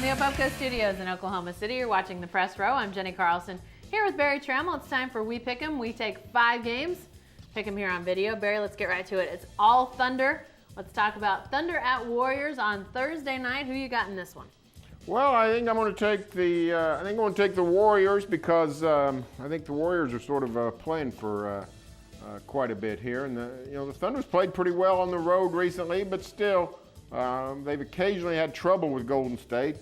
the Opopco Studios in Oklahoma City, you're watching the Press Row. I'm Jenni Carlson here with Barry Trammell. It's time for We Pick 'em. We take 5 games, pick 'em here on video. Barry, let's get right to it. It's all Thunder. Let's talk about Thunder at Warriors on Thursday night. Who you got in this one? Well, I think I'm going to take the Warriors because I think the Warriors are sort of playing for quite a bit here, and the Thunder's played pretty well on the road recently, but still. They've occasionally had trouble with Golden State,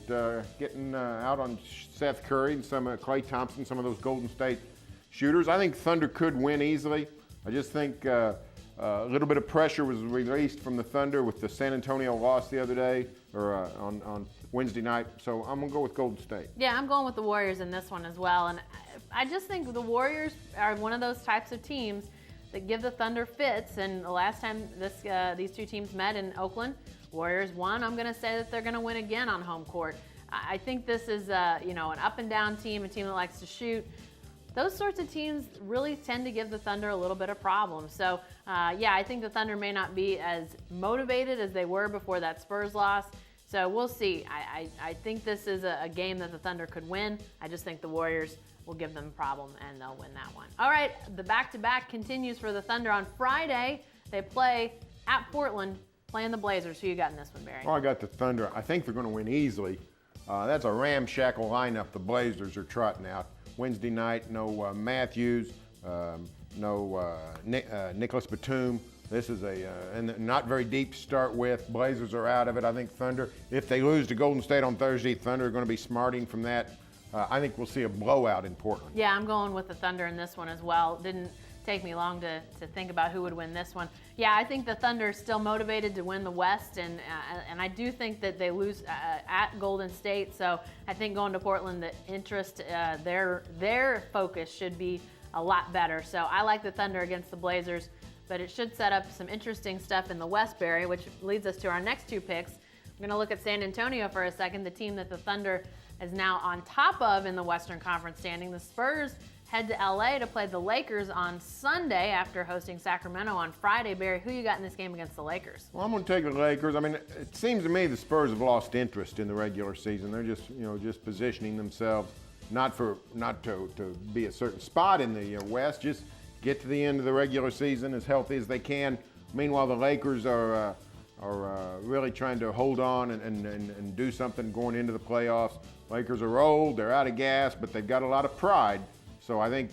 getting out on Seth Curry and some Klay Thompson, some of those Golden State shooters. I think Thunder could win easily. I just think a little bit of pressure was released from the Thunder with the San Antonio loss the other day, or on Wednesday night. So I'm going to go with Golden State. Yeah, I'm going with the Warriors in this one as well. And I just think the Warriors are one of those types of teams that give the Thunder fits. And the last time these two teams met in Oakland, Warriors won. I'm going to say that they're going to win again on home court. I think this is an up and down team, a team that likes to shoot. Those sorts of teams really tend to give the Thunder a little bit of problems. So, I think the Thunder may not be as motivated as they were before that Spurs loss. So we'll see. I think this is a game that the Thunder could win. I just think the Warriors will give them a problem and they'll win that one. All right, the back-to-back continues for the Thunder. On Friday, they play at Portland, playing the Blazers. Who you got in this one, Barry? Oh, I got the Thunder. I think they're going to win easily. That's a ramshackle lineup the Blazers are trotting out. Wednesday night, no Matthews, no Nicholas Batum. This is and not very deep to start with. Blazers are out of it. I think Thunder, if they lose to Golden State on Thursday, Thunder are going to be smarting from that. I think we'll see a blowout in Portland. Yeah, I'm going with the Thunder in this one as well. Didn't take me long to think about who would win this one. Yeah, I think the Thunder is still motivated to win the West, and I do think that they lose at Golden State. So I think going to Portland, the interest, their focus should be a lot better. So I like the Thunder against the Blazers, but it should set up some interesting stuff in the West, Barry, which leads us to our next 2 picks. We're going to look at San Antonio for a second, the team that the Thunder is now on top of in the Western Conference standing. The Spurs head to LA to play the Lakers on Sunday after hosting Sacramento on Friday. Barry, who you got in this game against the Lakers? Well, I'm going to take the Lakers. I mean, it seems to me the Spurs have lost interest in the regular season. They're just positioning themselves not to be a certain spot in the West, just get to the end of the regular season as healthy as they can. Meanwhile, the Lakers are really trying to hold on and do something going into the playoffs. Lakers are old, they're out of gas, but they've got a lot of pride. So I think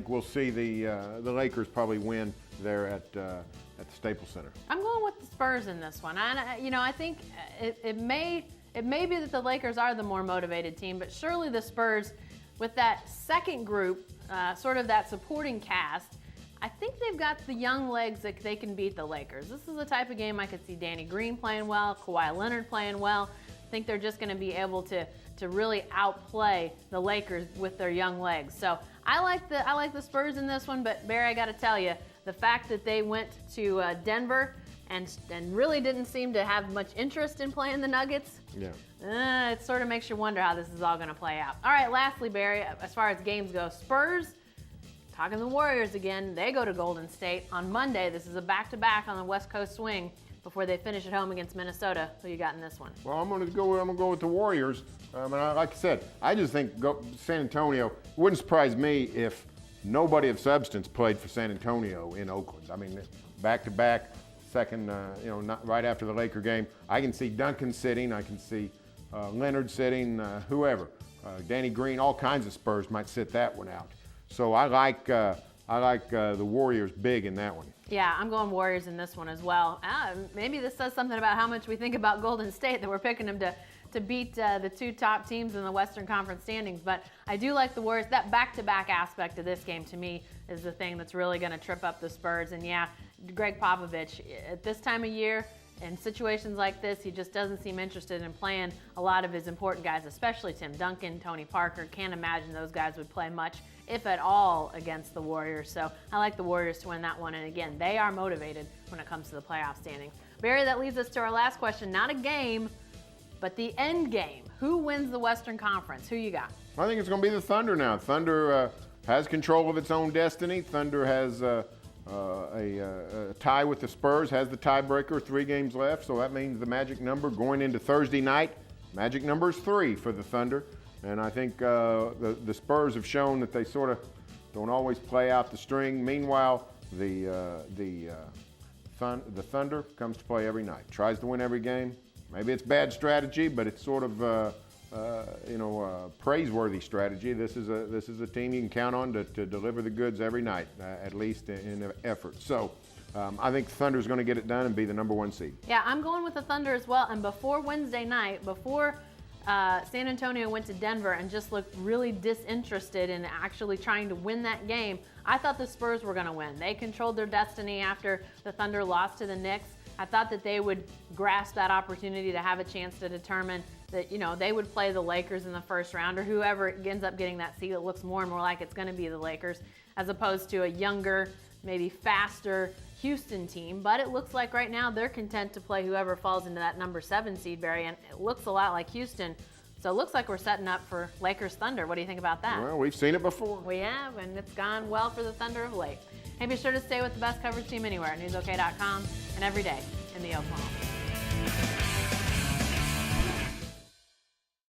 we'll see the Lakers probably win there at the Staples Center. I'm going with the Spurs in this one. I think it may be that the Lakers are the more motivated team, but surely the Spurs, with that second group, sort of that supporting cast, I think they've got the young legs that they can beat the Lakers. This is the type of game I could see Danny Green playing well, Kawhi Leonard playing well. I think they're just going to be able to really outplay the Lakers with their young legs. So I like the Spurs in this one, but Barry, I got to tell you, the fact that they went to Denver and really didn't seem to have much interest in playing the Nuggets, it sort of makes you wonder how this is all going to play out. All right, lastly, Barry, as far as games go, Spurs, talking the Warriors again, they go to Golden State on Monday. This is a back-to-back on the West Coast swing before they finish at home against Minnesota. Who you got in this one? Well, I'm going to go with the Warriors. Like I said, I just think San Antonio. It wouldn't surprise me if nobody of substance played for San Antonio in Oakland. I mean, back-to-back, second, not right after the Laker game. I can see Duncan sitting. I can see Leonard sitting. Whoever, Danny Green, all kinds of Spurs might sit that one out. So I like the Warriors big in that one. Yeah, I'm going Warriors in this one as well. Maybe this says something about how much we think about Golden State that we're picking them to beat the 2 top teams in the Western Conference standings. But I do like the Warriors. That back-to-back aspect of this game, to me, is the thing that's really going to trip up the Spurs. And yeah, Greg Popovich, at this time of year, in situations like this, he just doesn't seem interested in playing a lot of his important guys, especially Tim Duncan, Tony Parker. Can't imagine those guys would play much, if at all, against the Warriors. So I like the Warriors to win that one. And again, they are motivated when it comes to the playoff standings. Barry, that leads us to our last question. Not a game, but the end game. Who wins the Western Conference? Who you got? I think it's going to be the Thunder now. Thunder has control of its own destiny. Thunder has a tie with the Spurs, has the tiebreaker, 3 games left. So that means the magic number going into Thursday night Magic number is 3 for the Thunder, and I think the Spurs have shown that they sort of don't always play out the string. Meanwhile, the Thunder comes to play every night, tries to win every game. Maybe it's bad strategy, but it's sort of praiseworthy strategy. This is a team you can count on to deliver the goods every night, at least in effort. So I think the Thunder's going to get it done and be the number 1 seed. Yeah, I'm going with the Thunder as well. And before Wednesday night, before San Antonio went to Denver and just looked really disinterested in actually trying to win that game, I thought the Spurs were going to win. They controlled their destiny after the Thunder lost to the Knicks. I thought that they would grasp that opportunity to have a chance to determine that, they would play the Lakers in the first round, or whoever ends up getting that seed. It looks more and more like it's going to be the Lakers, as opposed to a younger, maybe faster Houston team. But it looks like right now they're content to play whoever falls into that number 7 seed, Barry, and it looks a lot like Houston. So it looks like we're setting up for Lakers Thunder. What do you think about that? Well, we've seen it before. We have, and it's gone well for the Thunder of late. Hey, be sure to stay with the best coverage team anywhere at newsok.com and every day in the Oklahoma.